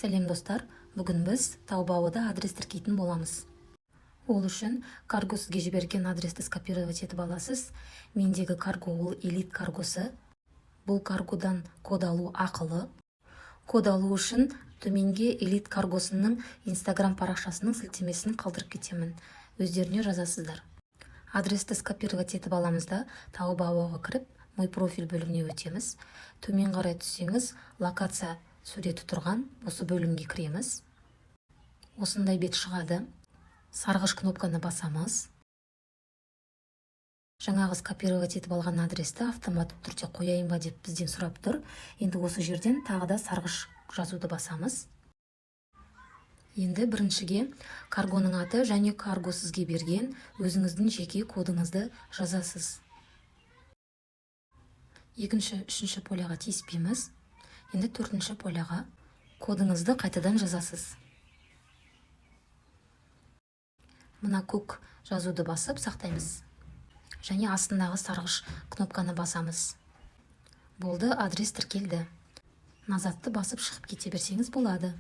Сәлем достар, бүгін біз Taobao-да адрес тіркейтін боламыз. Ол үшін карго сізге жіберген адресті скопировать етіп аласыз. Мендегі карго ол элит каргосы. Бұл каргодан код алу ақылы. Код алу үшін төменге элит каргосының Instagram парақшасының сілтемесін қалдырып кетемін. Өздеріне жазасыздар. Адресті скопировать етіп аламыз да Taobao-ға кіріп, мой профиль бөліміне өтеміз. Төмен қарай түссеңіз, локация суреті тұрған осы бөлімге кіреміз. Осындай бет шығады. Сарғыш кнопканы басамыз. Жаңағы скопировать етіп алған адресті автоматты түрде қояйын ба деп бізден сұрап тұр. Енді осы жерден тағы да сарғыш жазуды басамыз. Енді біріншіге каргоның аты және карго сізге берген өзіңіздің жеке кодыңызды жазасыз. Екінші, үшінші поляға тиіспейміз. Енді төртінші поляға кодыңызды қайтадан жазасыз. Мына көк жазуды басып сақтаймыз. Және астындағы сарғыш кнопканы басамыз. Болды, адрес тіркелді. Назатты басып шығып кете берсеңіз болады.